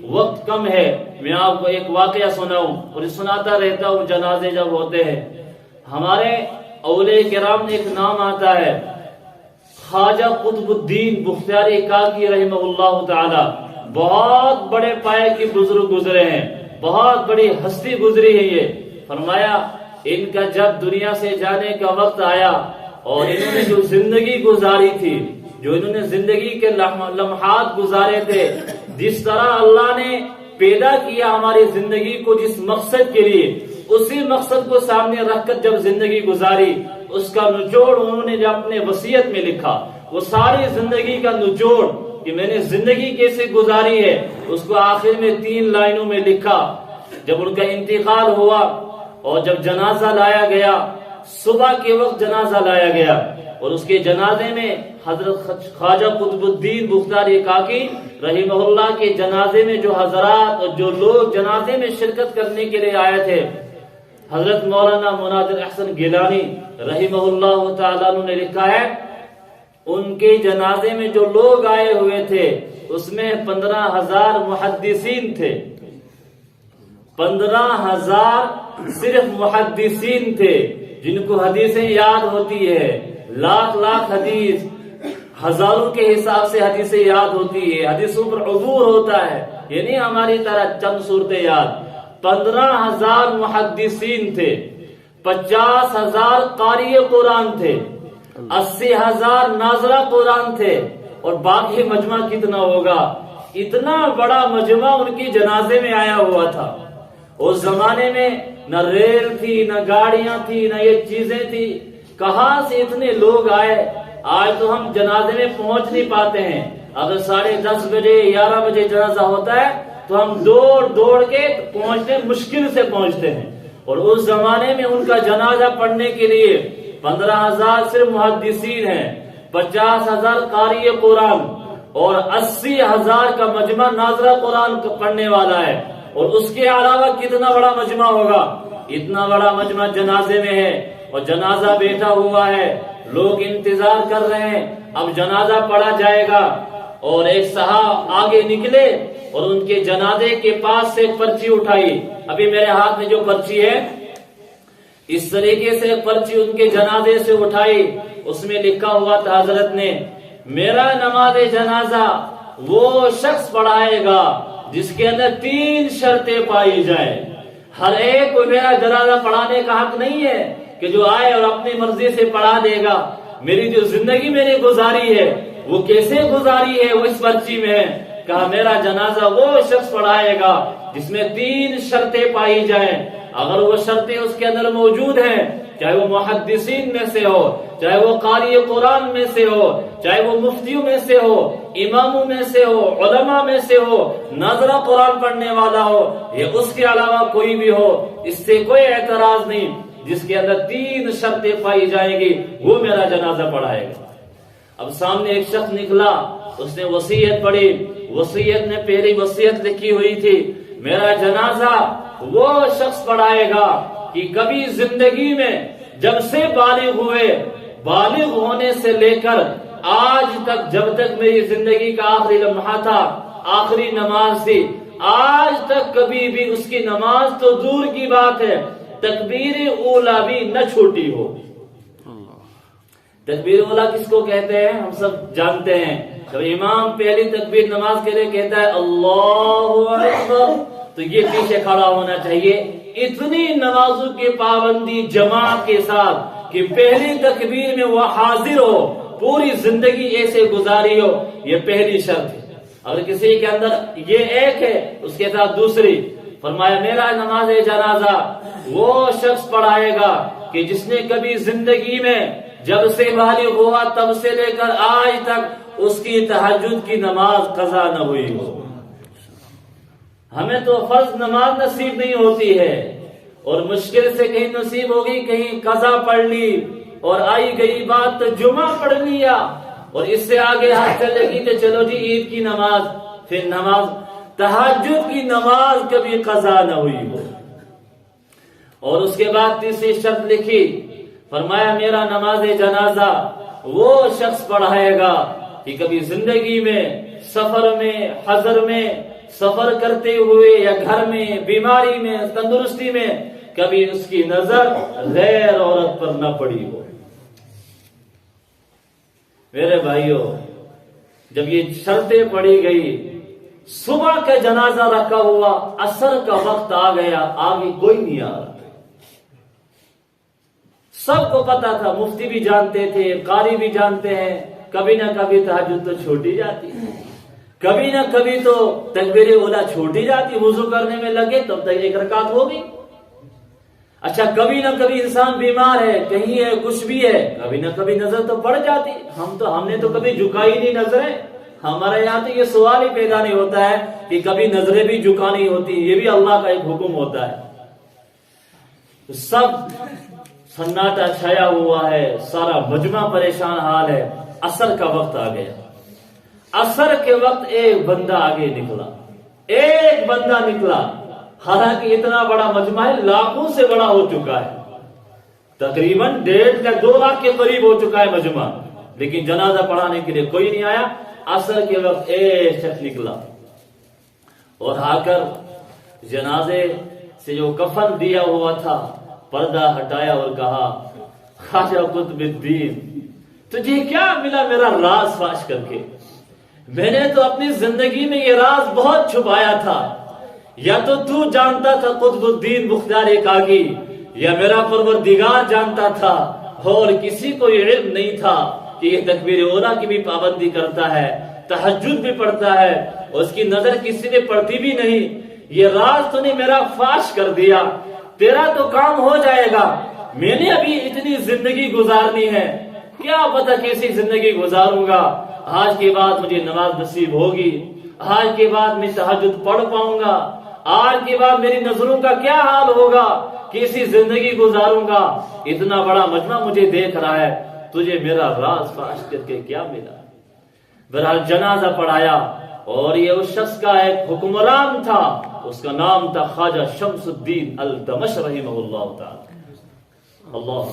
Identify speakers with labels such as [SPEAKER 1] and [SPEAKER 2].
[SPEAKER 1] وقت کم ہے، میں آپ کو ایک واقعہ سناؤں اور سناتا رہتا ہوں جنازے جب ہوتے ہیں۔ ہمارے اولیاء کرام میں ایک نام آتا ہے خواجہ قطب الدین بختیاری کاکی رحمہ اللہ تعالی، بہت بڑے پائے کے بزرگ گزرے ہیں، بہت بڑی ہستی گزری ہے یہ۔ فرمایا ان کا جب دنیا سے جانے کا وقت آیا اور انہوں نے جو زندگی گزاری تھی، جو انہوں نے زندگی کے لمحات گزارے تھے، جس طرح اللہ نے پیدا کیا ہماری زندگی کو جس مقصد کے لیے، اسی مقصد کو سامنے رکھ کر جب زندگی گزاری، اس کا نچوڑ انہوں نے جو اپنے وصیت میں لکھا، وہ ساری زندگی کا نچوڑ کہ میں نے زندگی کیسے گزاری ہے، اس کو آخر میں 3 لائنوں میں لکھا۔ جب ان کا انتقال ہوا اور جب جنازہ لایا گیا، صبح کے وقت جنازہ لایا گیا اور اس کے جنازے میں حضرت خواجہ قطب الدین بختیاری کاکی رحمہ اللہ کے جنازے میں جو حضرات اور جو لوگ جنازے میں شرکت کرنے کے لیے آئے تھے، حضرت مولانا مناظر احسن گیلانی رحمہ اللہ تعالیٰ نے لکھا ہے ان کے جنازے میں جو لوگ آئے ہوئے تھے اس میں 15,000 محدثین تھے، 15,000 صرف محدثین تھے جن کو حدیثیں یاد ہوتی ہے، لاکھ حدیث، ہزاروں کے حساب سے حدیثیں یاد ہوتی ہے، حدیثوں پر عبور ہوتا ہے، یعنی ہماری طرح چند صورتیں یاد۔ 15,000 محدثین تھے، 50,000 قاری قرآن تھے، 80,000 ناظرہ قرآن تھے، اور باقی مجمع کتنا ہوگا؟ اتنا بڑا مجمع ان کی جنازے میں آیا ہوا تھا۔ اس زمانے میں نہ ریل تھی، نہ گاڑیاں تھی، نہ یہ چیزیں تھی، کہاں سے اتنے لوگ آئے؟ آج تو ہم جنازے میں پہنچ نہیں پاتے ہیں، اگر 10:30 بجے 11 بجے جنازہ ہوتا ہے تو ہم دوڑ کے پہنچتے، مشکل سے پہنچتے ہیں، اور اس زمانے میں ان کا جنازہ پڑھنے کے لیے 15,000 صرف محدثین ہیں، 50,000 قاری قرآن اور 80,000 کا مجمع ناظرہ قرآن پڑھنے والا ہے، اور اس کے علاوہ کتنا بڑا مجمع ہوگا؟ اتنا بڑا مجمع جنازے میں ہے، اور جنازہ بیٹھا ہوا ہے، لوگ انتظار کر رہے ہیں اب جنازہ پڑھا جائے گا۔ اور ایک صاحب آگے نکلے اور ان کے جنازے کے پاس سے پرچی اٹھائی، ابھی میرے ہاتھ میں جو پرچی ہے اس طریقے سے پرچی ان کے جنازے سے اٹھائی، اس میں لکھا ہوا تھا حضرت نے میرا نماز جنازہ وہ شخص پڑھائے گا جس کے اندر 3 شرطیں پائی جائیں۔ ہر ایک کو میرا جنازہ پڑھانے کا حق نہیں ہے کہ جو آئے اور اپنی مرضی سے پڑھا دے گا۔ میری جو زندگی میں نے گزاری ہے وہ کیسے گزاری ہے وہ اس پرچی میں ہے۔ کہا میرا جنازہ وہ شخص پڑھائے گا جس میں 3 شرطیں پائی جائیں، اگر وہ شرطیں اس کے اندر موجود ہیں، چاہے وہ محدثین میں سے ہو، چاہے وہ قاری قرآن میں سے ہو، چاہے وہ مفتیوں میں سے ہو، اماموں میں سے ہو، علماء میں سے ہو، ناظرہ قرآن پڑھنے والا ہو، یا اس کے علاوہ کوئی بھی ہو، اس سے کوئی اعتراض نہیں، جس کے اندر 3 شرطیں پائی جائیں گی وہ میرا جنازہ پڑھائے گا۔ اب سامنے ایک شخص نکلا، اس نے وصیت پڑھی، وصیت نے پہلی وصیت لکھی ہوئی تھی میرا جنازہ وہ شخص پڑھائے گا کہ کبھی زندگی میں جب سے بالغ ہوئے، بالغ ہونے سے لے کر آج تک، جب تک میری زندگی کا آخری لمحہ تھا، آخری نماز تھی، آج تک کبھی بھی اس کی نماز تو دور کی بات ہے تکبیر اولا بھی نہ چھوٹی ہو۔ تکبیر اولا کس کو کہتے ہیں ہم سب جانتے ہیں، جب امام پہلی تکبیر نماز کے لیے کہتا ہے اللہ اکبر تو یہ پیچھے کھڑا ہونا چاہیے۔ اتنی نمازوں کی پابندی جماعت کے ساتھ کہ پہلی تکبیر میں وہ حاضر ہو، پوری زندگی ایسے گزاری ہو، یہ پہلی شرط ہے۔ اگر کسی کے اندر یہ ایک ہے اس کے ساتھ دوسری، فرمایا میرا نماز جنازہ وہ شخص پڑھائے گا کہ جس نے کبھی زندگی میں جب سے بالغ ہوا تب سے لے کر آج تک اس کی تہجد کی نماز قضا نہ ہوئی ہو۔ ہمیں تو فرض نماز نصیب نہیں ہوتی ہے، اور مشکل سے کہیں نصیب ہوگی، کہیں قضا پڑھ لی، اور آئی گئی بات تو جمعہ پڑھ لیا، اور اس سے آگے ہاتھ چلے گی تو چلو جی عید کی نماز، پھر نماز تہجد کی نماز کبھی قضا نہ ہوئی ہو۔ اور اس کے بعد تیسری شرط لکھی، فرمایا میرا نماز جنازہ وہ شخص پڑھائے گا کہ کبھی زندگی میں، سفر میں، حضر میں، سفر کرتے ہوئے یا گھر میں بیماری میں تندرستی میں کبھی اس کی نظر غیر عورت پر نہ پڑی ہو۔ میرے بھائیوں، جب یہ شرطیں پڑی گئی، صبح کا جنازہ رکھا ہوا، عصر کا وقت آ گیا، آگے کوئی نہیں آ رہا۔ سب کو پتا تھا، مفتی بھی جانتے تھے، قاری بھی جانتے ہیں، کبھی نہ کبھی تہجد تو چھوٹی جاتی، کبھی نہ کبھی تو تکبیر اولا چھوٹی جاتی، وضو کرنے میں لگے تب تک ایک رکعت ہوگی۔ اچھا، کبھی نہ کبھی انسان بیمار ہے، کہیں ہے، کچھ بھی ہے، کبھی نہ کبھی نظر تو پڑ جاتی۔ ہم نے تو کبھی جھکائی نہیں نظریں، ہمارے یہاں تو یہ سوال ہی پیدا نہیں ہوتا ہے کہ کبھی نظریں بھی جھکانی ہوتی، یہ بھی اللہ کا ایک حکم ہوتا ہے۔ سب سناٹا چھایا ہوا ہے، سارا مجمع پریشان حال ہے، عصر کا وقت آ گیا۔ عصر کے وقت ایک بندہ آگے نکلا، ایک بندہ نکلا، حالانکہ اتنا بڑا مجمع ہے، لاکھوں سے بڑا ہو چکا ہے، تقریباً 1.5 یا 2 لاکھ کے قریب ہو چکا ہے مجمع، لیکن جنازہ پڑھانے کے لیے کوئی نہیں آیا۔ عصر کے وقت ایک شخص نکلا اور آ کر جنازے سے جو کفن دیا ہوا تھا پردہ ہٹایا اور کہا، خواجہ قطب الدین، تجھے کیا ملا میرا راز فاش کر کے؟ میں نے تو اپنی زندگی میں یہ راز بہت چھپایا تھا، یا تو جانتا تھا قطب الدین بختیار کاکی، یا میرا پروردگار جانتا تھا، اور کسی کو یہ علم نہیں تھا کہ یہ تکبیر اولیٰ کی بھی پابندی کرتا ہے، تہجد بھی پڑھتا ہے، اور اس کی نظر کسی نے پڑتی بھی نہیں۔ یہ راز تو نے میرا فاش کر دیا، تیرا تو کام ہو جائے گا، میں نے ابھی اتنی زندگی گزارنی ہے، کیا پتہ کیسی زندگی گزاروں گا، آج کے بعد مجھے نماز نصیب ہوگی، آج کے بعد میں تہجد پڑھ پاؤں گا، آج کے بعد میری نظروں کا کیا حال ہوگا، کیسی زندگی گزاروں گا، اتنا بڑا مجمع مجھے دیکھ رہا ہے، تجھے میرا راز فاش کر کے کیا ملا؟ بہرحال جنازہ پڑھایا، اور یہ اس شخص کا ایک حکمران تھا، اس کا نام تھا خواجہ شمس الدین الدمش رحمہ اللہ تعالی۔ اللہ